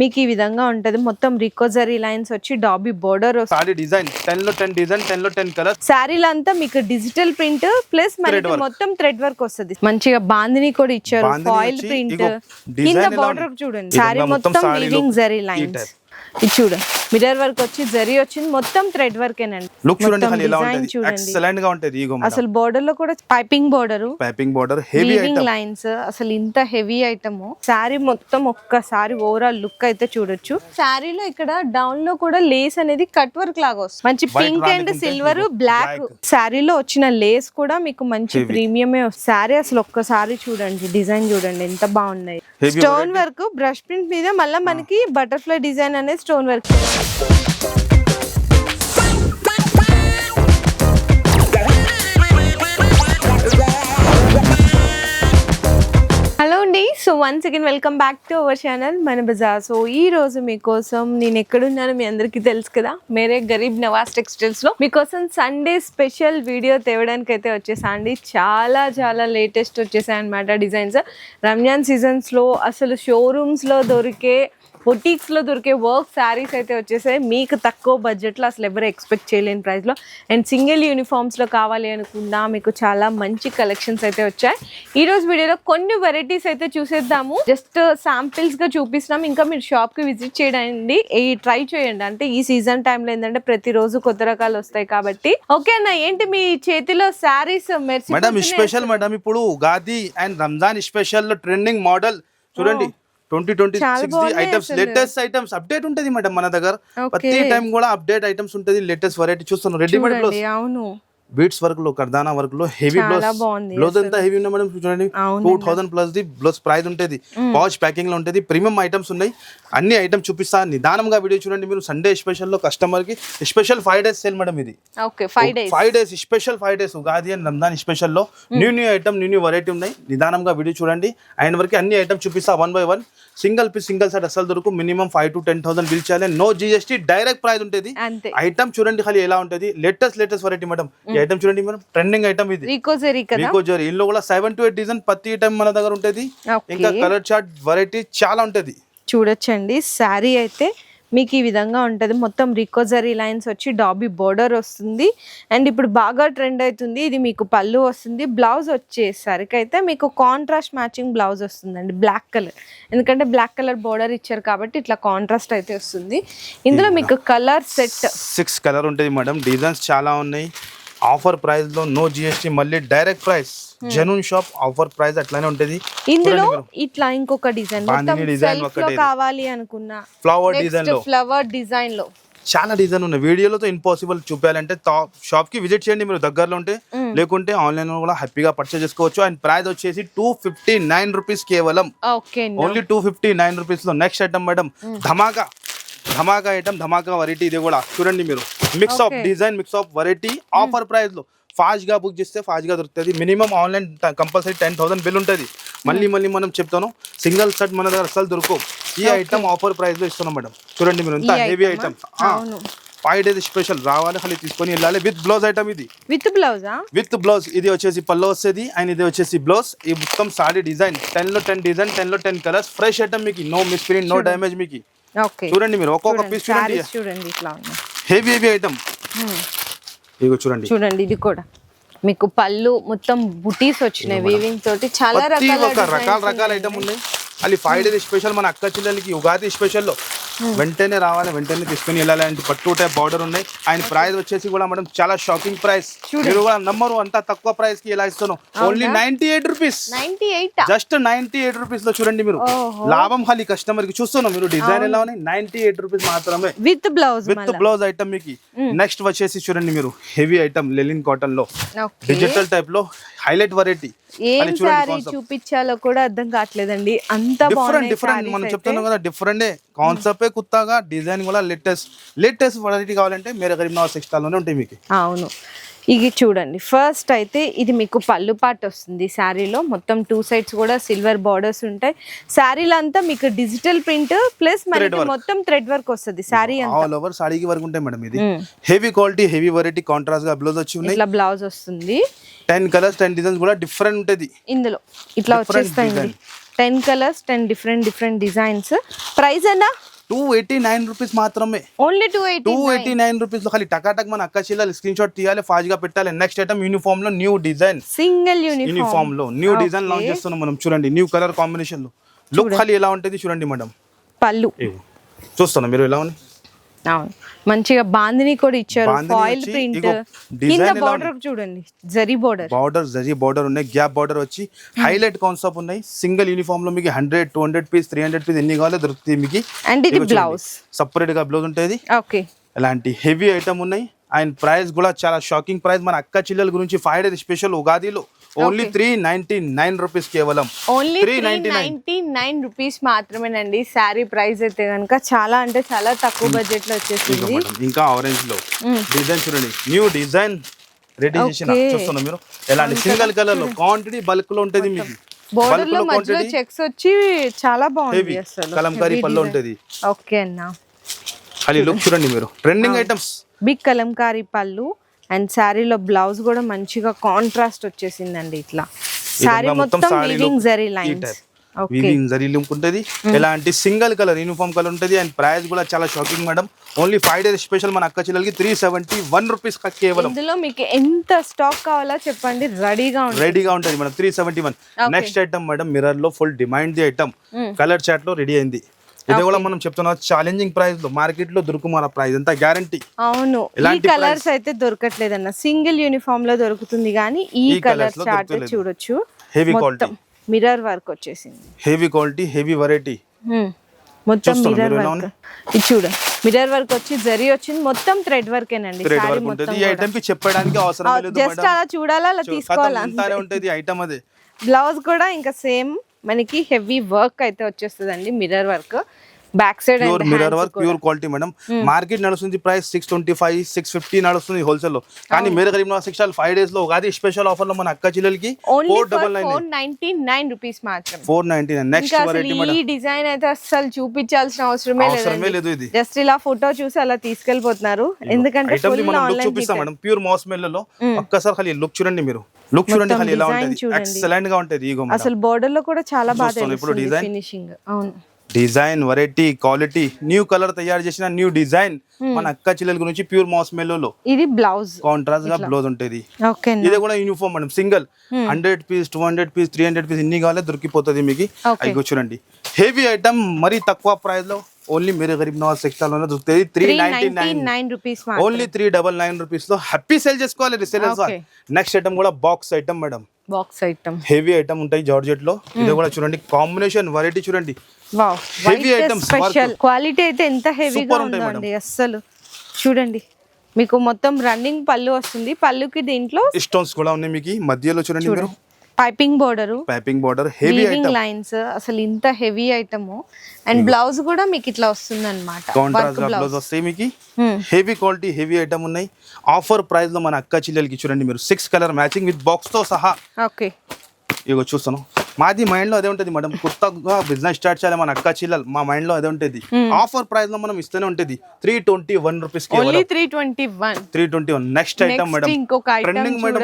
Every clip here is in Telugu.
మీకు ఈ విధంగా ఉంటది. మొత్తం రికోజరీ లైన్స్ వచ్చి డాబీ బోర్డర్ సారీ డిజైన్ 10 లో 10 డిజైన్ 10 లో 10 కలర్. శారీలో అంతా మీకు డిజిటల్ ప్రింట్ ప్లస్ మనకి మొత్తం థ్రెడ్ వర్క్ వస్తుంది. మంచిగా బాందిని కూడా ఇచ్చారు, ఫాయిల్ ప్రింట్ కింద బోర్డర్ చూడండి. శారీ మొత్తం వీవింగ్ జరీ లైన్స్. ఇది చూడండి, మిర్రర్ వర్క్ వచ్చి జరీ వచ్చింది, మొత్తం థ్రెడ్ వర్క్ ఏనండి. లుక్ చూడండి ఖాళీ ఎలా ఉంటది, ఎక్సలెంట్ గా ఉంటది. ఇగో అసలు బోర్డర్ లో కూడా piping border heavy item lines. అసలు ఇంత హెవీ ఐటమ్. శారీ మొత్తం ఒక్కసారి ఓవరాల్ లుక్ అయితే చూడొచ్చు. శారీలో ఇక్కడ డౌన్ లో కూడా లేస్ అనేది కట్ వర్క్ లాగా వస్తుంది. మంచి పింక్ అండ్ సిల్వర్ బ్లాక్. శారీలో వచ్చిన లేస్ కూడా మీకు మంచి ప్రీమియమే వస్తుంది. శారీ అసలు ఒక్కసారి చూడండి, డిజైన్ చూడండి ఎంత బాగున్నాయి. స్టోన్ వర్క్ బ్రష్ ప్రింట్ మీద మళ్ళీ మనకి బటర్ఫ్లై డిజైన్ అనేది స్టోన్ వర్క్. హలో అండి, so once again welcome back to our channel మన బజార్. సో ఈ రోజు మీకోసం నేను ఎక్కడున్నానో మీ అందరికీ తెలుసు కదా, మేరే గరీబ్ నవాజ్ టెక్స్టైల్స్ లో మీకోసం సండే స్పెషల్ వీడియో తేవడానికి అయితే వచ్చేసా అండి. చాలా చాలా లేటెస్ట్ వచ్చేసాయి అనమాట డిజైన్స్. రంజాన్ సీజన్స్ లో అసలు షోరూమ్స్ లో దొరికే, బొటీక్స్ లో దొరికే వర్క్ శారీస్ అయితే వచ్చేసాయి. మీకు తక్కువ బడ్జెట్ లో అసలు ఎవరు ఎక్స్పెక్ట్ చేయలేని ప్రైస్ లో అండ్ సింగిల్ యూనిఫామ్స్ లో కావాలి అనుకున్నా మీకు చాలా మంచి కలెక్షన్స్ అయితే వచ్చాయి. ఈ రోజు వీడియోలో కొన్ని వెరైటీస్ అయితే చూసేద్దాము. జస్ట్ శాంపిల్స్ గా చూపిస్తున్నాం. ఇంకా మీరు షాప్ కి విజిట్ చేయండి, ట్రై చేయండి. అంటే ఈ సీజన్ టైంలో ఏంటంటే ప్రతిరోజు కొత్త రకాలు వస్తాయి కాబట్టి. ఓకే అన్న, ఏంటి మీ చేతిలో శారీస్? మేడం స్పెషల్ మేడం, ఇప్పుడు Ugadi and Ramzan special trending model చూడండి. 2026 ఐటమ్స్, లేటెస్ట్ ఐటమ్స్ అప్డేట్ ఉంటది మేడం మన దగ్గర. ప్రతి టైం కూడా అప్డేట్ ఐటమ్స్ ఉంటది, లేటెస్ట్ వెరైటీ చూస్తున్నాం. రెడీమేడ్ బ్లౌజ్, అవును, బీట్స్ వర్క్ లో, కర్దానా వర్క్ లో హెవీ బ్లౌజ్ అంతా హెవీ ఉన్నాయి మేడం. చూడండి 2000 ప్లస్ ది బ్లౌజ్ ప్రైస్ ఉంటది. పౌచ్ ప్యాకింగ్ లో ఉంటది, ప్రీమియం ఐటమ్స్ ఉన్నాయి. అన్ని ఐటమ్స్ చూపిస్తా, నిదానంగా వీడియో చూడండి. మీరు సండే స్పెషల్ లో కస్టమర్ కి స్పెషల్ 5 days సేల్ మేడం ఇది. 5 days special 5 days Ugadi and Ramzan special లో న్యూ ఐటమ్, న్యూ వెరైటీ ఉన్నాయి. నిదానంగా వీడియో చూడండి. ఆయన వరకు అన్ని ఐటమ్ చూపిస్తా one by one. Single piece single set అసలు దొరకు. మినిమం 5 to 10,000 బిల్ చేయాలి. నో జిఎస్టీ, డైరెక్ట్ ప్రైస్ ఉంటది. ఐటమ్ చూడండి ఖాళీ ఎలా ఉంటది. Latest variety madam. ఈ ఐటమ్ చూడండి మేడం, ట్రెండింగ్ ఐటమ్ ఇది. రికోజరీ ఇందులో కూడా 7 to 8 డిజైన్ ప్రతి ఐటమ్ మన దగ్గర ఉంటది. ఇంకా కలర్ చార్ట్ వెరైటీ చాలా ఉంటది. చూడొచ్చండి, శారీ అయితే మీకు ఈ విధంగా ఉంటుంది. మొత్తం రికోజరీ లైన్స్ వచ్చి డాబీ బోర్డర్ వస్తుంది. అండ్ ఇప్పుడు బాగా ట్రెండ్ అవుతుంది. ఇది మీకు పళ్ళు వస్తుంది. బ్లౌజ్ వచ్చేసరికి అయితే మీకు కాంట్రాస్ట్ మ్యాచింగ్ బ్లౌజ్ వస్తుందండి, బ్లాక్ కలర్. ఎందుకంటే బ్లాక్ కలర్ బోర్డర్ ఇచ్చారు కాబట్టి ఇట్లా కాంట్రాస్ట్ అయితే వస్తుంది. ఇందులో మీకు కలర్ సెట్ 6 కలర్ ఉంటుంది మేడం. డిజైన్స్ చాలా ఉన్నాయి. ఆఫర్ ప్రైస్ లో నో జిఎస్టీ, మళ్ళీ direct price. Genuine shop offer price అట్లానే ఉంటది. ఇందులో ఇట్లా ఇంకొక డిజైన్ కావాలి అనుకున్నా ఫ్లవర్ డిజైన్ లో చాలా డిజైన్ ఉన్నాయి. వీడియోలో ఇంపాసిబుల్ చూపించాలంటే షాప్ కి విజిట్ చేయండి మీరు దగ్గరలో ఉంటే. లేకుంటే ఆన్లైన్ లో కూడా హ్యాపీగా పర్చేస్ చేసుకోవచ్చు. అండ్ ప్రైస్ వచ్చేసి 259 రూపీస్ కేవలం. ఓన్లీ 259 రూపీస్ లో. నెక్స్ట్ ఐటమ్ మేడం, ధమాకా ఐటమ్, ధమాకా వెరైటీ. ఇది కూడా చూడండి మీరు, mix of design, mix of variety. Offer price లో ఫాస్ట్ గా బుక్ చేస్తే ఫాస్ట్ గా దొరుకుతుంది. మినిమం ఆన్లైన్ కంపల్సరీ 10,000 బిల్ ఉంటుంది. మళ్ళీ మనం చెప్తాను, సింగిల్ సెట్ మన దగ్గర అసలు దొరకవు. ఈ ఐటమ్ ఆఫర్ ప్రైస్ లో ఇస్తున్నాం మేడం. చూడండి మీరు, ఇంత హెవీ ఐటమ్. 5 days స్పెషల్ రావాలి, ఖాళీ తీసుకొని వెళ్ళాలి. విత్ బ్లౌజ్ ఐటమ్ ఇది. విత్ బ్లౌజ్ ఇది వచ్చేసి పల్లో వస్తుంది. అండ్ ఇది వచ్చేసి బ్లౌజ్. ఈ మొత్తం సారీ డిజైన్ 10 లో 10 డిజైన్, 10 లో 10 కలర్స్. ఫ్రెష్ ఐటమ్ మీకు, no misprint, no damage మీకు. చూడండి మీరు, ఒక్కొక్క పీస్ చూడండి. Heavy item. ఇగో చూడండి, ఇది కూడా మీకు పళ్ళు మొత్తం బుటీస్ వచ్చినాయి వీవింగ్ తోటి. చాలా రకాల ఐటమ్ ఉన్నాయి. అది 5 days స్పెషల్ మన అక్క చెల్లెలకి ఉగాది స్పెషల్ లో వెంటనే రావాలి, వెంటనే తీసుకుని వెళ్ళాలి. అంటే పట్టు టైప్ బార్డర్ ఉన్నాయి. ఆయన ప్రైస్ వచ్చేసి కూడా మేడం చాలా షాకింగ్ ప్రైస్. మీరు కూడా నమ్మరు, అంత తక్కువ ప్రైస్ కి ఎలా ఇస్తాను. Only 98 rupees. జస్ట్ 98 రూపీస్ లో చూడండి మీరు. లాభం ఖాళీ కస్టమర్ కి. చూస్తున్నాం మీరు, డిజైన్ ఎలా ఉన్నాయి. 98 రూపీస్ మాత్రమే విత్ బ్లౌజ్ ఐటమ్ మీకు. నెక్స్ట్ వచ్చేసి చూడండి మీరు, హెవీ ఐటమ్ లెలిన్ కాటన్ లో, డిజిటల్ టైప్ లో హైలైట్ వెరైటీ. ఏం సారీ చూపించాలో కూడా అర్థం కావట్లేదండి, అంత డిఫరెంట్. మనం చెప్తున్నాం కదా, డిఫరెంట్ కాన్సెప్ట్. కొత్తగా డిజైన్ కూడా లేటెస్ట్ వెరైటీ కావాలంటే మేరే గరీబ్ నవాజ్ టెక్స్టైల్ లోనే ఉంటాయి మీకు. అవును, ఇది చూడండి. ఫస్ట్ అయితే ఇది మీకు పళ్ళు పాట వస్తుంది. శారీలో మొత్తం 2 sides కూడా సిల్వర్ బార్డర్స్ ఉంటాయి. శారీలో అంతా మీకు డిజిటల్ ప్రింట్ ప్లస్ మనకి మొత్తం థ్రెడ్ వర్క్ వస్తుంది. శారీ ఆల్ ఓవర్ సారీకి వర్క్ ఉంటాయి మేడం. ఇది heavy quality, heavy variety. Contrast గా బ్లౌజ్ వచ్చి ఉన్నాయి. ఇట్లా బ్లౌజ్ వస్తుంది. 10 కలర్స్ 10 డిజైన్స్ కూడా డిఫరెంట్ ఉంటది. ఇందులో ఇట్లా వచ్చేస్తాయి. 10 కలర్స్ 10 డిఫరెంట్ డిజైన్స్. ప్రైస్ అన్నా 289 రూపీస్ మాత్రమే. ఓన్లీ 289 రూపీస్ లో ఖాళీ టకాటక్ మన అక్క చెల్లెలు స్క్రీన్ షాట్ తీయాలి, ఫాస్ట్ గా పెట్టాలి. నెక్స్ట్ ఐటమ్ యూనిఫామ్ లో న్యూ డిజైన్, సింగిల్ యూనిఫామ్ లో న్యూ డిజైన్ లాంచ్ చేస్తున్నాం మనం. చూడండి న్యూ కలర్ కాంబినేషన్ లో లుక్ ఖాళీ ఎలా ఉంటుంది చూడండి మేడం. పళ్ళు చూస్తున్నా మీరు ఎలా ఉంది. అవును, మంచిగా బాందిని కూడా ఇచ్చారు, ఫాయిల్ ప్రింట్. కింద బోర్డర్ చూడండి, జరీ బోర్డర్ ఉన్నాయి, గ్యాప్ బోర్డర్ వచ్చి హైలైట్ కాన్సెప్ట్ ఉన్నాయి. సింగిల్ యూనిఫామ్ లో మీకు 100, 200 పీస్, 300 పీస్ ఎన్ని కావాలో దొరుకుతాయి మీకు. అండ్ ఇది బ్లౌజ్ సపరేట్ గా బ్లౌజ్ ఉంటుంది. ఓకే, ఇలాంటి హెవీ ఐటమ్ ఉన్నాయి. అండ్ ప్రైస్ కూడా చాలా షాకింగ్ ప్రైస్. మన అక్క చెల్లెల గురించి 5 డేస్ స్పెషల్ ఉగాదిలో ఓన్లీ 399 రూపీస్, కేవలం ఓన్లీ 399 రూపీస్ మాత్రమేనండి. శారీ ప్రైస్ అయితే కనుక చాలా అంటే చాలా తక్కువ బడ్జెట్ లో వచ్చేసింది. ఇంకా ఆరెంజ్ లో డిజైన్ చూడండి, న్యూ డిజైన్ రెడీ చేసిన చూస్తున్నా మీరు. ఎలాంటి సింగిల్ కలర్ లో క్వాంటిటీ బల్క్ లో ఉంటుంది మీకు. బోర్డర్ లో మధ్యలో చెక్స్ వచ్చి చాలా బాగుంది అసలు. కలంకారీ పళ్ళు ఉంటుంది. ఓకే అన్న, ఖాళీ లుక్ చూడండి మీరు. ట్రెండింగ్ ఐటమ్స్, బిగ్ కలంకారీ పళ్ళు అండ్ శారీలో బ్లౌజ్ కూడా మంచిగా కాంట్రాస్ట్ వచ్చేసిందండి. ఇట్లా శారీ మొత్తం weaving zari lines, weaving zari look ఉంటుంది. ఎలాంటి సింగిల్ కలర్ యూనిఫామ్ కలర్ ఉంటుంది. అండ్ ప్రైస్ కూడా చాలా shocking madam. Only 5 days special మన అక్క చెల్లెలకి 371 రూపీస్ కేవలం. ఇందులో మీకు ఎంత స్టాక్ కావాలో చెప్పండి, రెడీగా ఉంటుంది madam. 371. Next item madam, mirror లో ఫుల్ డిమాండ్ ది ఐటమ్, కలర్ చాట్ లో రెడీ అయింది. ఇది కూడా మనం చెప్తున్నాం ఛాలెంజింగ్ ప్రైస్ లో, మార్కెట్ లో దొరుకుమార ప్రైస్ అంతా గ్యారంటీ. అవును, ఈ కలర్స్ అయితే దొరకట్లేదన్న, సింగిల్ యూనిఫామ్ లో దొరుకుతుంది కానీ ఈ కలర్ చార్ట్ చూడొచ్చు. హెవీ క్వాలిటీ మిర్రర్ వర్క్ వచ్చేసింది, హెవీ క్వాలిటీ, హెవీ వెరైటీ మొత్తం మిర్రర్ వర్క్. ఇది చూడ, మిర్రర్ వర్క్ వచ్చి జరీ వచ్చింది, మొత్తం థ్రెడ్ వర్క్ ఏనండి. ఈ ఐటమ్ కి చెప్పడానికి అవసరం లేదు, జస్ట్ అలా చూడాలా, అలా తీసుకోవాలా ఉంటది ఐటమ్. అదే బ్లౌజ్ కూడా ఇంకా సేమ్ మనకి హెవీ వర్క్ అయితే వచ్చేస్తుందండి, mirror work. Back side pure mirror work, pure quality madam. Market నడుస్తుంది ప్రైస్ 625, 650 నడుస్తుంది హోల్సేల్ లో. కానీ మీరు గరీబ్ నవాజ్ టెక్స్టైల్ 5 డేస్ లో ఉగాది స్పెషల్ ఆఫర్ లో మన అక్క చెల్లెలకి 499 రూపీస్ మాత్రం. 499. నెక్స్ట్ వెరైటీ మేడం, ఈ డిజైన్ అయితే అస్సలు చూపించాల్సిన అవసరమే లేదు. ఇది జస్ట్ ఇలా ఫోటో చూసి అలా తీసుకెళ్లిపోతున్నారు, ఎందుకంటే చూపిస్తాం మేడం. ప్యూర్ మాస్మెల్ లో ఒక్కసారి ఖాళీ లుక్ చూడండి మీరు. లుక్ చూడండి ఖాళీ ఎలా ఉంటుంది, ఎక్సలెంట్ గా ఉంటుంది. అసలు బోర్డర్ లో కూడా చాలా బాగా ఫినిషింగ్. అవును, design, variety, quality, new colour తయారు చేసిన న్యూ డిజైన్ మన అక్క చెల్లెల గురించి. ప్యూర్ మాస్ మెల్లో ఇది బ్లౌజ్ కాంట్రాస్ట్ గా బ్లౌజ్ ఉంటుంది. ఇది కూడా uniform madam. Single 100 piece, 200 piece, 300 piece ఇన్ని కావాలో దొరికిపోతుంది మీకు. అయ్యో చూడండి, హెవీ ఐటమ్, మరీ తక్కువ ప్రైస్ లో ఓన్లీ మీరు గరీబ్ నవాజ్ టెక్స్టైల్ లోనే దొరుకుతుంది. 399 రూపీస్, ఓన్లీ 399 రూపీస్ లో హ్యాపీ సేల్ చేసుకోవాలి రీసేలర్స్. నెక్స్ట్ ఐటమ్ కూడా box item madam. Box item, heavy item ఉంటాయి జార్జెట్ లో. ఇది కూడా చూడండి, కాంబినేషన్, వెరైటీ చూడండి. హెవీ ఐటమ్స్, స్పెషల్ క్వాలిటీ అయితే ఎంత హెవీగా ఉందండి అస్సలు. చూడండి, మీకు మొత్తం రన్నింగ్ పళ్ళు వస్తుంది. పళ్ళుకి దీంట్లో స్టోన్స్ కూడా ఉన్నాయి మీకు మధ్యలో. చూడండి మీరు, పైపింగ్ బోర్డర్, హెవీ లైన్స్. అసలు ఇంత హెవీ ఐటమ్. అండ్ బ్లౌజ్ కూడా మీకు ఇట్లా వస్తుంది అనమాట, కాంట్రాస్ట్ బ్లౌజ్ వస్తాయి మీకు. హెవీ క్వాలిటీ, హెవీ ఐటమ్ ఉన్నాయి. ఆఫర్ ప్రైస్ లో మన అక్క చెల్లెలకి చూడండి మీరు, 6 కలర్ మ్యాచింగ్ విత్ బాక్స్ తో సహా. ఓకే, ఇగో చూస్తాను. మాది మైండ్ లో అదే ఉంటది మేడం, కొత్తగా బిజినెస్ స్టార్ట్ చేయాలి మన అక్క చెల్లెలు, మా మైండ్ లో అదే ఉంటది. ఆఫర్ ప్రైస్ లో మనం ఇస్తూనే ఉంటది. 321 rupees, 321. Next item madam, trending madam.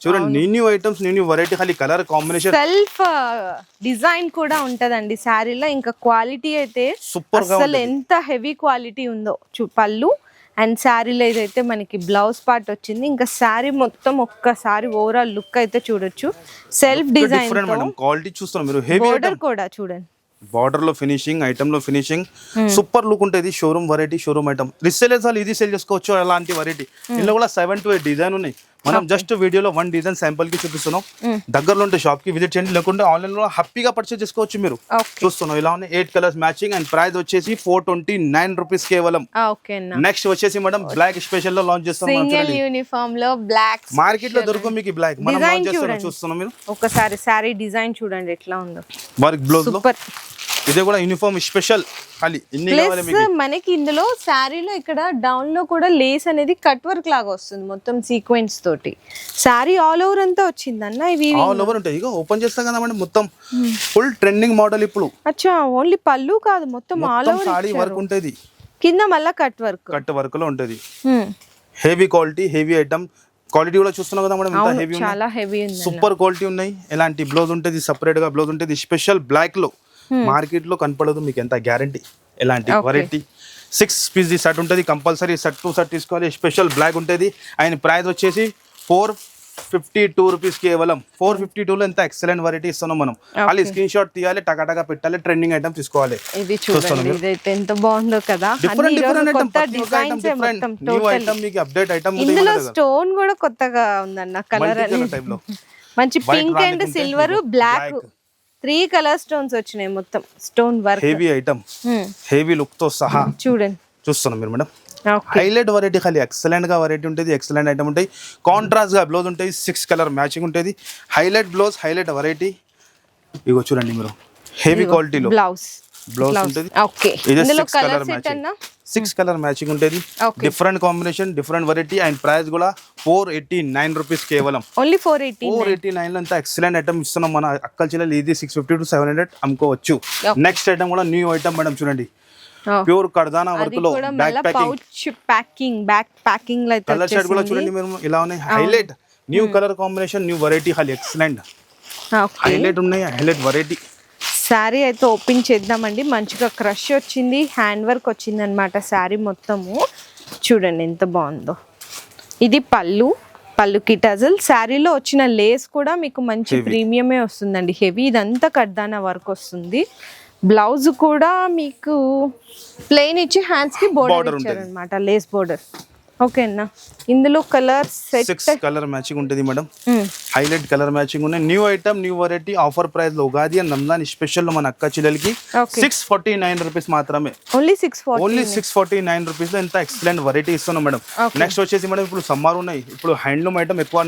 చూడండి, న్యూ ఐటమ్స్, న్యూ వెరైటీ, ఖాళీ కలర్ కాంబినేషన్, సెల్ఫ్ డిజైన్ కూడా ఉంటదండి శారీలో. ఇంకా క్వాలిటీ అయితే సూపర్ గా, అసలు ఎంత హెవీ క్వాలిటీ ఉందో. పళ్ళు అండ్ శారీలో అయితే మనకి బ్లౌజ్ పార్ట్ వచ్చింది. ఇంకా శారీ మొత్తం ఒక్కసారి ఓవరాల్ లుక్ అయితే చూడొచ్చు. సెల్ఫ్ డిజైన్ క్వాలిటీ చూస్తాం మీరు. హెవీ బోర్డర్ కూడా చూడండి, బార్డర్ లో ఫినిషింగ్, ఐటమ్ లో ఫినిషింగ్, సూపర్ లుక్ ఉంటుంది. Showroom variety, showroom item. Resellers వాళ్ళు ఇది సేల్ చేసుకోవచ్చు అలాంటి వెరైటీ. ఇందులో కూడా 7 to 8 డిజైన్ ఉన్నాయి. మనం జస్ట్ వీడియోలో 1 డిజైన్ శాంపుల్ కి చూపిస్తున్నాం. దగ్గరలో ఉంటే షాప్ కి విజిట్ చేయండి, లేకుంటే ఆన్లైన్ లో హ్యాపీగా పర్చేస్ చేసుకోవచ్చు మీరు. చూస్తున్నాం ఇలా ఉన్నాయి 8 కలర్స్ మ్యాచింగ్. అండ్ ప్రైస్ వచ్చేసి 429 రూపీస్ కేవలం. నెక్స్ట్ వచ్చేసి మేడం, బ్లాక్ స్పెషల్ లో లాంచ్ చేస్తాం. యూనిఫామ్ లో బ్లాక్ మార్కెట్ లో దొరుకు మీకు బ్లాక్, మనం లాంచ్ చేస్తున్నాం. చూస్తున్నాం మీరు, ఒకసారి శారీ డిజైన్ చూడండి ఎట్లా ఉందో. వర్క్ బ్లౌజ్ లో ఇదే కూడా యూనిఫామ్ స్పెషల్. మనకి ఇందులో శారీలో ఇక్కడ డౌన్ లో కూడా లేస్ అనేది కట్ వర్క్ లాగా వస్తుంది, మొత్తం సీక్వెన్స్ తోటి. శారీ ఆల్ ఓవర్ అంతా వచ్చింది అన్న, ఇవి ఆల్ ఓవర్ ఉంటాయి. ఇక ఓపెన్ చేస్తాం కదా మేడం, మొత్తం ఫుల్ ట్రెండింగ్ మోడల్ ఇప్పుడు. అచ్చా, ఓన్లీ పళ్ళు కాదు, మొత్తం ఆల్ ఓవర్ సారీ వర్క్ ఉంటది. కింద మళ్ళీ కట్ వర్క్ లో ఉంటది. Heavy quality, heavy item. Quality కూడా చూస్తున్నాం కదా మేడం, ఎంత హెవీ చాలా హెవీ ఉంది. సూపర్ క్వాలిటీ ఉన్నాయి. ఎలాంటి బ్లౌజ్ ఉంటుంది, సపరేట్ గా బ్లౌజ్ ఉంటుంది, స్పెషల్ బ్లాక్ లో మార్కెట్ లో కనపడదు మీకు, ఎంత గ్యారంటీ. ఎలాంటి వెరైటీ 6 పీస్ ది సెట్ ఉంటుంది, కంపల్సరీ సెట్ టు సెట్ తీసుకోవాలి. స్పెషల్ బ్లాక్ ఉంటుంది. ఆయన ప్రైస్ వచ్చేసి 452 రూపీస్ కేవలం. 452 లో ఎంత ఎక్సలెంట్ వెరైటీ ఇస్తున్నాం మనం. అది స్క్రీన్ షాట్ తీయాలి, టకాటగా పెట్టాలి, ట్రెండింగ్ ఐటమ్ తీసుకోవాలి. ఇది చూడండి, ఇదైతే ఎంత బాగుందో కదా. డిఫరెంట్ కొత్త డిజైన్స్ మొత్తం న్యూ ఐటమ్, మీకు అప్డేట్ ఐటమ్. ఇందులో స్టోన్ కూడా కొత్తగా ఉందన్న, కలర్ మంచి pink and silver black 3 colour stones వచ్చినాయి, మొత్తం stone work. Heavy item, heavy look తో సహా చూడండి. చూస్తున్నాం మీరు మేడం. హైలైట్ వెరైటీ, ఖాళీ ఎక్సలెంట్ గా వెరైటీ ఉంటుంది, ఎక్సలెంట్ ఐటమ్ ఉంటాయి. కాంట్రాస్ట్ గా బ్లౌజ్ ఉంటాయి, 6 కలర్ మ్యాచింగ్ ఉంటుంది. Highlight blouse, highlight variety. ఇగో చూడండి మీరు, హెవీ క్వాలిటీలో బ్లౌజ్ ఉంటుంది. ఇది 6 కలర్ మ్యాచింగ్, 6 కలర్ మ్యాచింగ్ ఉంటుంది. Different combination, different variety. And price కూడా 489 రూపీస్ కేవలం. ఓన్లీ 489 లో ఎంత ఎక్సలెంట్ ఐటమ్ ఇస్తున్నాం మన అక్కల చిల్లలు. ఇది 650 to 700 అమ్ముకోవచ్చు. నెక్స్ట్ ఐటమ్ కూడా న్యూ ఐటమ్ మేడం, చూడండి. ప్యూర్ కర్దానా వర్క్ లో బ్యాక్ ప్యాకింగ్, బ్యాక్ ప్యాకింగ్ లో అయితే కలర్ షర్ట్ కూడా చూడండి మీరు, ఇలా ఉన్నాయి. Highlight new colour combination, new variety, ఖాళీ ఎక్సలెంట్ హైలైట్ ఉన్నాయి, హైలైట్ వెరైటీ. శారీ అయితే ఓపెన్ చేద్దామండి. మంచిగా క్రష్ వచ్చింది, హ్యాండ్ వర్క్ వచ్చింది అనమాట శారీ మొత్తము. చూడండి ఎంత బాగుందో. ఇది పళ్ళుకి టజల్. శారీలో వచ్చిన లేస్ కూడా మీకు మంచి ప్రీమియమే వస్తుందండి, హెవీ. ఇదంతా కర్దానా వర్క్ వస్తుంది. బ్లౌజ్ కూడా మీకు ప్లెయిన్ ఇచ్చి హ్యాండ్స్ కి బోర్డర్ ఇచ్చారు అనమాట, లేస్ బోర్డర్. ఓకే అన్న. ఇందులో కలర్ 6 కలర్ మ్యాచింగ్ ఉంటుంది మేడం. హైలైట్ కలర్ మ్యాచింగ్ ఉన్నాయి. New item, new variety. Offer price లో ఉగాది అండ్ రంజాన్ స్పెషల్ లో మన అక్క చెల్లెలకి 649 రూపీస్ మాత్రమే. ఓన్లీ 649 రూపీస్ లో ఎంత ఎక్సలెంట్ వెరైటీ ఇస్తున్నాం మేడం. నెక్స్ట్ వచ్చేసి మేడం, ఇప్పుడు సమ్మర్ ఉన్నాయి, ఇప్పుడు హ్యాండ్లూమ్ ఐటమ్ ఎక్కువ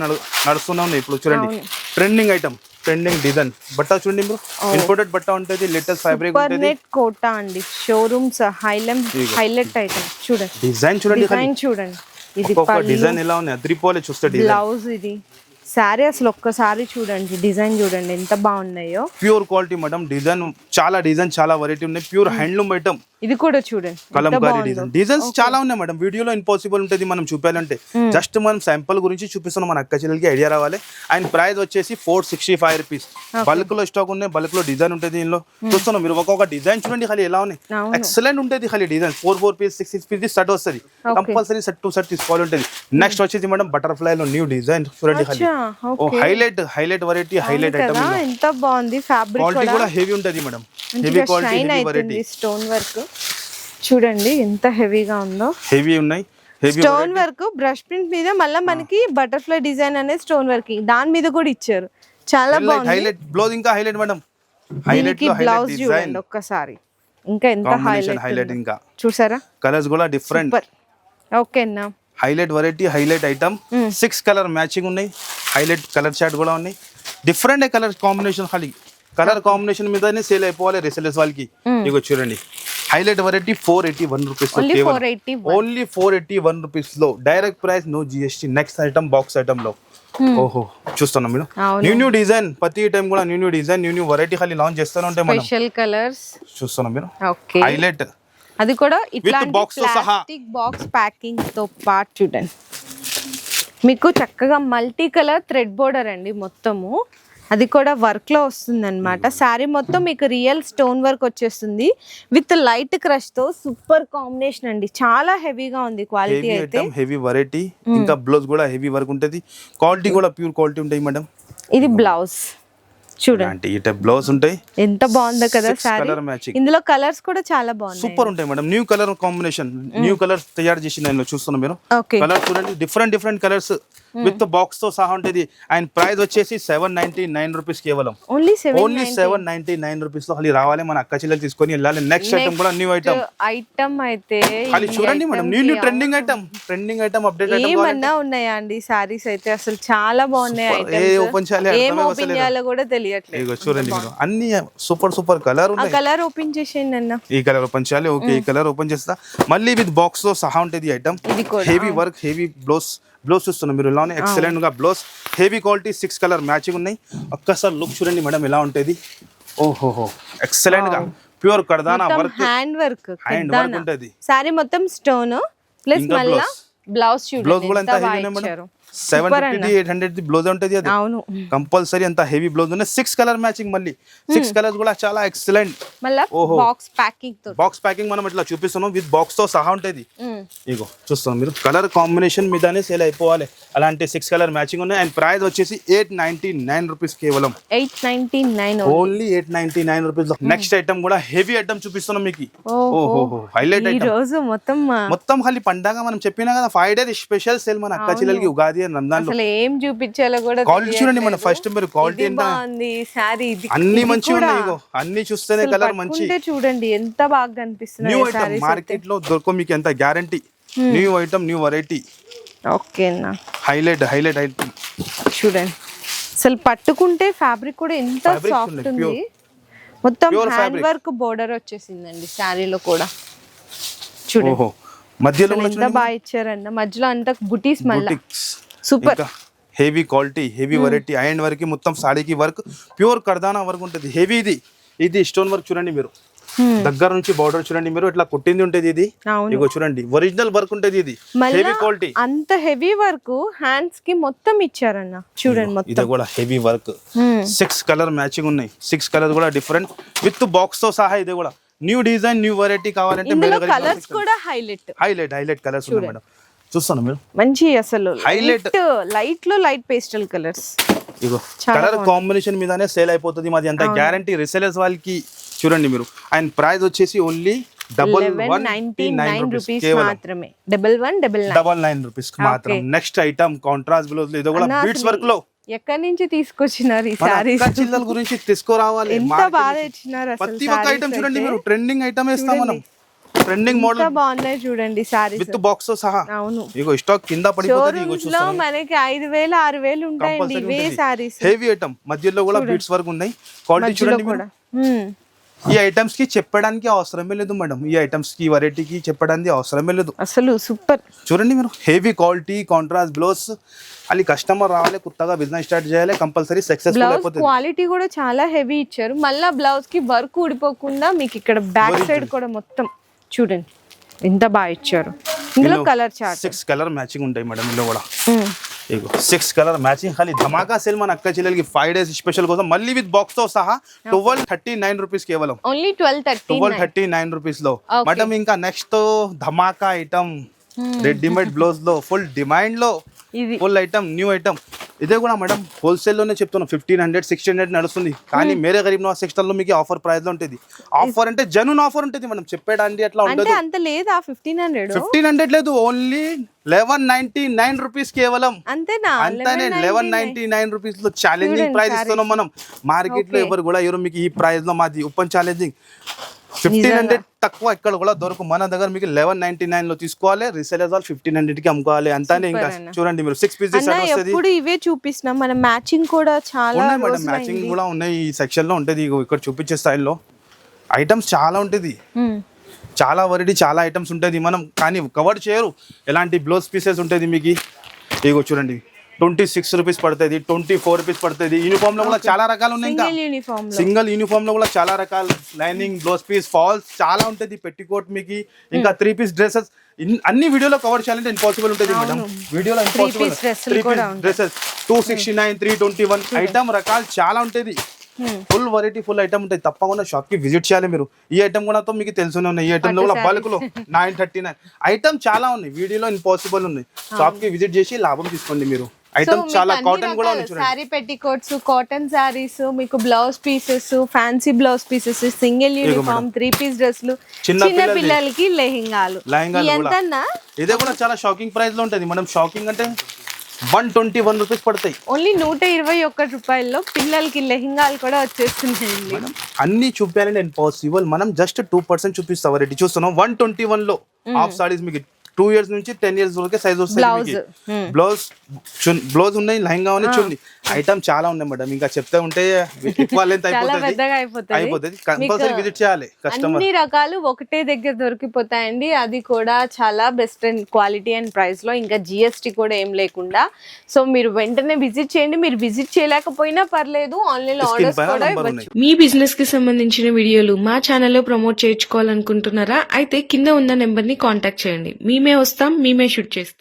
నడుస్తూనే ఉన్నాయి. ఇప్పుడు చూడండి ట్రెండింగ్ ఐటమ్, ట్రెండింగ్ డిజైన్ బట్ట చూడండి మీరు, ఇంపోర్టెడ్ బట్ట ఉంటుంది, లేటెస్ట్ ఫ్యాబ్రిక్ ఉంటుంది. కోటా అండి, షోరూమ్స్ హైలైట్ ఐటమ్. చూడండి డిజైన్ చూడండి, ఇది డిజైన్ ఎలా ఉంది, అద్రిపోలే చూస్తే. బ్లౌజ్ ఇది, శారీ అసలు ఒక్కసారి చూడండి, డిజైన్ చూడండి ఎంత బాగున్నాయో. Pure quality madam. డిజైన్ చాలా వెరైటీ ఉన్నాయి. Pure handloom item. ఇది కూడా చూడండి, కలంకారీ డిజైన్. డిజైన్స్ చాలా ఉన్నాయి మేడం, వీడియోలో ఇంపాసిబుల్ ఉంటుంది మనం చూపాలంటే. జస్ట్ మనం శాంపుల్ గురించి చూపిస్తున్నాం, మన అక్క చెల్లెలకి ఐడియా రావాలి. అండ్ ప్రైస్ వచ్చేసి 465 రూపీస్. బల్క్ లో స్టాక్ ఉన్నాయి, బల్క్ లో డిజైన్ ఉంటుంది. దీనిలో చూస్తున్నాం మీరు, ఒక్కొక్క డిజైన్ చూడండి, ఖాళీ ఎలా ఉన్నాయి, ఎక్సలెంట్ ఉంటుంది. ఖాళీ డిజైన్ 4 పీస్ 6 పీస్ సెట్ వస్తుంది, కంపల్సరీ సెట్ టు సెట్ తీసుకోవాలి ఉంటుంది. నెక్స్ట్ వచ్చేసి మేడం బటర్ఫ్లై లో న్యూ డిజైన్ చూడండి, ఖాళీ హైలైట్ వెరైటీ, హైలైట్ ఐటమ్. ఎంత బాగుంది, ఫ్యాబ్రిక్ క్వాలిటీ కూడా హెవీ ఉంటుంది madam, heavy quality, heavy variety. Stone work చూడండి ఎంత హెవీగా ఉందో. హెవీ ఉన్నాయి, స్టోన్ వర్క్ బ్రష్ ప్రింట్ మీద మళ్ళీ మనకి బటర్ఫ్లై డిజైన్ అనేది స్టోన్ వర్క్ దాని మీద కూడా ఇచ్చారు, చాలా బాగుంది. హైలైట్ బ్లౌజ్ ఇంకా హైలైట్ మేడం, హైలైట్ లో బ్లౌజ్ చూడండి ఒక్కసారి, ఇంకా ఎంత హైలైట్. ఇంకా చూసారా, కలర్స్ కూడా డిఫరెంట్. ఓకే అన్న. Highlight variety, highlight item. 6 colour matching ఉన్నాయి, హైలైట్ కలర్ చార్ట్ కూడా ఉన్నాయి. డిఫరెంట్ కలర్ కాంబినేషన్, ఖాళీ కలర్ కాంబినేషన్ మీదనే సేల్ అయిపోవాలి రిసెలర్స్ వాళ్ళకి. ఇగో చూడండి, highlight variety 481 rupees. Only 481 rupees లో direct price, no GST. Next item box item లో ఓహో చూస్తున్నాం మీరు, న్యూ డిజైన్. ప్రతి టైం కూడా న్యూ డిజైన్, న్యూ వెరైటీ ఖాళీ లాంచ్ చేస్తూనే ఉంటాయి మనం. స్పెషల్ కలర్స్ చూస్తున్నాం మీరు, హైలైట్. అది కూడా ఇట్లాంటి ప్లాస్టిక్ బాక్స్ ప్యాకింగ్ తో పాటు చూడండి, మీకు చక్కగా మల్టీ కలర్ థ్రెడ్ బోర్డర్ అండి మొత్తము. అది కూడా వర్క్ లో వస్తుంది అనమాట. శారీ మొత్తం మీకు రియల్ స్టోన్ వర్క్ వచ్చేస్తుంది విత్ లైట్ క్రష్ తో. సూపర్ కాంబినేషన్ అండి, చాలా హెవీగా ఉంది క్వాలిటీ అయితే. హెవీ వెరైటీ, ఇంకా బ్లౌజ్ కూడా హెవీ వర్క్ ఉంటుంది. క్వాలిటీ కూడా ప్యూర్ క్వాలిటీ ఉంటాయి మేడం. ఇది బ్లౌజ్ చూడండి, ఈ టైప్ బ్లౌజ్ ఉంటాయి. ఎంత బాగుందో కదా సారీ. ఇందులో కలర్స్ కూడా చాలా బాగున్నాయి, సూపర్ ఉంటాయి madam. New colour combination, new colour తయారు చేసి నేను చూస్తున్నాను మీరు. కలర్ చూడండి, డిఫరెంట్ కలర్స్ విత్ బాక్స్ తో సహా ఉంటుంది. అండ్ ప్రైస్ వచ్చేసి 799 రూపీస్ కేవలం. ఓన్లీ 799 రూపీస్ లో ఖాళీ రావాలి, మన అక్క చెల్లెలు తీసుకొని వెళ్ళాలి. నెక్స్ట్ ఐటమ్ కూడా న్యూ ఐటమ్ అయితే ఖాళీ చూడండి madam, new trending item update item ఏమన్నా ఉన్నాయా అండి? సారీస్ అయితే అసలు చాలా బాగున్నాయి, ఓపెన్ చేయాలి కూడా తెలియట్లేదు. చూడండి మీరు, అన్ని సూపర్ కలర్ ఉన్నాయి. కలర్ ఓపెన్ చేసేయండి అన్న, ఈ కలర్ ఓపెన్ చేయాలి. ఓకే, ఈ కలర్ ఓపెన్ చేస్తా. మళ్ళీ విత్ బాక్స్ తో సహా ఉంటుంది item. Heavy work, heavy blouse చూస్తున్నాం మీరు, ఇలానే ఎక్సలెంట్ గా blouse, heavy quality. 6 colour matching ఉన్నాయి. ఒక్కసారి లుక్ చూడండి మేడం ఎలా ఉంటుంది. ఓహో ఎక్సలెంట్ గా ప్యూర్ కర్దానా వర్క్, హ్యాండ్ వర్క్ ఉంటుంది. సారీ మొత్తం స్టోన్ ప్లస్ మళ్ళా బ్లౌజ్ కూడా ఎంత హెవీ మేడం, 750 800 బ్లౌజ్ ఉంటుంది అది అవును కంపల్సరీ అంత హెవీ బ్లౌజ్ ఉన్నాయి 6 కలర్ మ్యాచింగ్ మళ్ళీ 6 కలర్స్ కూడా చాలా ఎక్సలెంట్ మళ్ళీ బాక్స్ ప్యాకింగ్ తో బాక్స్ ప్యాకింగ్ మనం ఇట్లా చూపిస్తున్నాం విత్ బాక్స్ తో సహా ఉంటుంది ఇగో చూస్తాం మీరు కలర్ కాంబినేషన్ మీదనే సేల్ అయిపోవాలి అలాంటి 6 కలర్ మ్యాచింగ్ ఉన్నాయి అండ్ ప్రైస్ వచ్చేసి 899 రూపీస్ కేవలం 899 ఓన్లీ 899 రూపీస్ నెక్స్ట్ ఐటమ్ కూడా హెవీ ఐటమ్ చూపిస్తున్నాం మీకు ఓహో హైలైట్ ఈ ఐటమ్ రోజు మొత్తం ఖాళీ పండగ మనం చెప్పినా కదా 5 డేస్ స్పెషల్ సేల్ మన అక్క చెల్లెలకి ఉగాది అని రంజాన్ లో అసలు ఏం చూపించాలో కూడా క్వాలిటీ చూడండి మన ఫస్ట్ మీరు క్వాలిటీ ఎంత బాగుంది సారీ ఇది అన్ని మంచి ఉన్నాయి ఇగో అన్ని చూస్తేనే కలర్ మంచి చూడండి ఎంత బాగా కనిపిస్తున్నాయి న్యూ ఐటమ్ మార్కెట్ లో దొరకో మీకు ఎంత guarantee new item new variety ఓకేనా హైలైట్ ఐటమ్ చూడండి అసలు పట్టుకుంటే ఫ్యాబ్రిక్ కూడా ఎంత Fabric సాఫ్ట్ చూడండి, ఉంది మొత్తం Pure hand fabric. Work border వచ్చేసిందండి శారీలో కూడా చూడండి ఓహో మధ్యలో కూడా ఎంత బాగా ఇచ్చారండి మధ్యలో అంతా బుటీస్ మళ్ళీ బుటిక్స్ సూపర్ ఇంకా heavy quality heavy variety iron work మొత్తం సాడీకి వర్క్ ప్యూర్ కర్దానా వర్క్ ఉంటుంది హెవీ ఇది స్టోన్ వర్క్ చూడండి మీరు దగ్గర నుంచి బార్డర్ చూడండి మీరు ఇట్లా కుట్టింది ఉంటుంది ఇది అవును. ఇగో చూడండి ఒరిజినల్ వర్క్ ఉంటుంది ఇది హెవీ క్వాలిటీ అంత హెవీ వర్క్ హ్యాండ్స్ కి మొత్తం ఇచ్చారన్న చూడండి మొత్తం ఇది కూడా హెవీ వర్క్ 6 కలర్ మ్యాచింగ్ ఉన్నాయి 6 కలర్ కూడా డిఫరెంట్ విత్ బాక్స్ తో సహా ఇది కూడా న్యూ డిజైన్ న్యూ వెరైటీ కావాలంటే ఇందులో కలర్స్ కూడా హైలైట్ కలర్స్ ఉన్నాయి మేడం చూస్తాను మీరు మంచి అసలు హైలైట్ లైట్ లో లైట్ పేస్టల్ కలర్స్ ఇగో కలర్ కాంబినేషన్ మీదనే సేల్ అయిపోతుంది మాది అంత గ్యారంటీ రిసేలర్స్ వాళ్ళకి చూడండి మీరు అండ్ ప్రైస్ వచ్చేసి ఓన్లీ 1199 రూపీస్ మాత్రమే 1199 రూపీస్ మాత్రం నెక్స్ట్ ఐటమ్ కాంట్రాస్ట్ బ్లౌజ్ ఇది కూడా బీట్స్ వర్క్ లో ఎక్కడి నుంచి తీసుకొచ్చినారు ఈ మన సారీస్ అక్క చెల్లెల గురించి తీసుకురావాలి ఎంత Market బాగా నుంచి. ఇచ్చినారు అసలు ప్రతి ఒక్క ఐటమ్ చూడండి మీరు ట్రెండింగ్ ఐటమ్ ఇస్తాం మనం ట్రెండింగ్ ఎంత మోడల్ బాగున్నాయి చూడండి సారీస్ విత్ బాక్స్ తో సహా అవును ఇగో స్టాక్ కింద పడిపోతుంది ఇగో షోరూమ్స్ లో మనకి 5000 6000 ఉంటాయండి ఇవే సారీస్ హెవీ ఐటమ్ మధ్యలో కూడా బీట్స్ వర్క్ ఉన్నాయి క్వాలిటీ చూడండి మీరు. ఈ ఐటమ్స్ కి చెప్పడానికి అవసరమే లేదు మేడం ఈ ఐటమ్స్ కి వెరైటీకి చెప్పడానికి అవసరమే లేదు అసలు సూపర్ చూడండి మీరు హెవీ క్వాలిటీ కాంట్రాస్ట్ బ్లౌజ్ అది కస్టమర్ రావాలి కొత్తగా బిజినెస్ స్టార్ట్ చేయాలి కంపల్సరీ సక్సెస్ఫుల్ బ్లౌజ్ అయిపోతుంది క్వాలిటీ కూడా చాలా హెవీ ఇచ్చారు మళ్ళా బ్లౌజ్ కి వర్క్ ఊడిపోకుండా మీకు ఇక్కడ బ్యాక్ సైడ్ కూడా మొత్తం చూడండి ఎంత బాగా ఇచ్చారు ఇందులో కలర్ చార్ట్ 6 కలర్ మ్యాచింగ్ ఉంటాయి మేడం ఇందులో కూడా ఇగో 6 కలర్ మ్యాచింగ్ ఖాళీ ధమాకా సేల్ మన అక్క చెల్లెలకి 5 డేస్ స్పెషల్ కోసం మళ్ళీ విత్ బాక్స్ తో సహా 1239 రూపీస్ కేవలం ఓన్లీ 1239 రూపీస్ లో మేడం ఇంకా నెక్స్ట్ ధమాకా ఐటమ్ రెడీమేడ్ బ్లౌజ్ లో ఫుల్ డిమాండ్ లో ఇది ఫుల్ ఐటమ్ న్యూ ఐటమ్ ఇదే కూడా మేడం హోల్సేల్ లోనే చెప్తున్నాం 1500 1600 నడుస్తుంది కానీ మేరే గరీబ్ నవాజ్ సెక్షన్ లో మీకు ఆఫర్ ప్రైస్ లో ఉంటుంది ఆఫర్ అంటే జెన్యూన్ ఆఫర్ ఉంటుంది మనం చెప్పేదాన్ని అట్లా అంటే ఉండదు అంత లేదా 1500 1500 లేదు ఓన్లీ 1199 రూపీస్ కేవలం అంతేనా అంతానే 1199 రూపీస్ లో ఛాలెంజింగ్ ప్రైస్ ఇస్తున్నాం మనం మార్కెట్ లో ఎవరు కూడా ఎవరు మీకు ఈ ప్రైస్ లో మాది ఓపెన్ ఛాలెంజింగ్ 1500 తక్కువ ఇక్కడ కూడా దొరకు మన దగ్గర మీకు 1199 లో తీసుకోవాలి రీసేలర్స్ వాళ్ళు 1500 కి అమ్ముకోవాలి అంతానే ఇంకా చూడండి మీరు 6 పీసెస్ అన్న ఎప్పుడు ఇవే చూపిస్తున్నాం మన మ్యాచింగ్ కూడా చాలా ఉన్నాయి మేడం మ్యాచింగ్ కూడా ఉన్నాయి ఈ సెక్షన్ లో ఉంటది ఇగో ఇక్కడ చూపించే స్టైల్లో ఐటమ్స్ చాలా ఉంటుంది చాలా వెరైటీ చాలా ఐటమ్స్ ఉంటుంది మనం కానీ కవర్ చేయరు ఎలాంటి బ్లౌజ్ పీసెస్ ఉంటుంది మీకు ఇగో చూడండి 26 రూపీస్ పడుతుంది 24 రూపీస్ పడుతుంది యూనిఫామ్ లో కూడా చాలా రకాలు ఉన్నాయి ఇంకా యూనిఫామ్ సింగిల్ యూనిఫామ్ లో కూడా చాలా రకాలు లైనింగ్ బ్లౌజ్ పీస్ ఫాల్స్ చాలా ఉంటుంది పెట్టికోట్ మీకు ఇంకా 3 పీస్ డ్రెస్సెస్ అన్ని వీడియోలో కవర్ చేయాలంటే ఇంపాసిబుల్ ఉంటుంది మేడం వీడియోలో ఇంపాసిబుల్ 3 పీస్ డ్రెస్సెస్ 269 321 ఐటమ్ రకాలు చాలా ఉంటుంది ఫుల్ వెరైటీ ఫుల్ ఐటమ్ ఉంటుంది తప్పకుండా షాప్ కి విజిట్ చేయాలి మీరు ఈ ఐటమ్ కూడా మీకు తెలుసునే ఉన్నాయి ఈ ఐటమ్ లో కూడా బల్క్ లో 939 ఐటమ్ చాలా ఉన్నాయి వీడియోలో ఇంపాసిబుల్ ఉన్నాయి షాప్ కి విజిట్ చేసి లాభం తీసుకోండి మీరు ఐటమ్ చాలా కాటన్ కూడా ఉంది చూడండి సారీ పెట్టికోట్స్ కాటన్ సారీస్ మీకు blouse pieces fancy blouse pieces single uniform 3 piece డ్రెస్లు చిన్న పిల్లలకి లెహంగాలు ఎంతన్నా ఇదే కూడా చాలా షాకింగ్ ప్రైస్ లో ఉంటుంది మనం షాకింగ్ అంటే 121 రూపీస్ పడతాయి ఓన్లీ 121 రూపాయల్లో పిల్లలకి లెహంగాలు కూడా వచ్చేస్తున్నాయి అన్ని చూపించాలంటే ఇంపాసిబుల్ మనం జస్ట్ 2% చూపిస్తాం వెరైటీ చూస్తున్నాం 121 లో హాఫ్ సారీస్ మీకు 2 ఇయర్స్ నుంచి 10 ఇయర్స్ వరకు సైజ్ వస్తుంది బ్లౌజ్ ఉన్నాయి లెహంగా ఉన్నాయి చున్నీ ఐటమ్ చాలా ఉన్నాయి మేడం ఇంకా చెప్తే ఉంటే ఎక్కువ లెంత్ అయిపోతుంది కంపల్సరీ విజిట్ చేయాలి కస్టమర్ అన్ని రకాలు ఒకటే దగ్గర దొరికిపోతాయండి అది కూడా చాలా best and quality and price లో ఇంకా జిఎస్టీ కూడా ఏం లేకుండా సో మీరు వెంటనే విజిట్ చేయండి మీరు విజిట్ చేయలేకపోయినా పర్లేదు ఆన్లైన్ లో ఆర్డర్స్ కూడా ఇవ్వచ్చు మీ బిజినెస్ కి సంబంధించిన వీడియోలు మా ఛానల్లో ప్రమోట్ చేయించుకోవాలనుకుంటున్నారా అయితే కింద ఉన్న నెంబర్ ని కాంటాక్ట్ చేయండి మేమే వస్తాం మేమే షూట్ చేస్తాం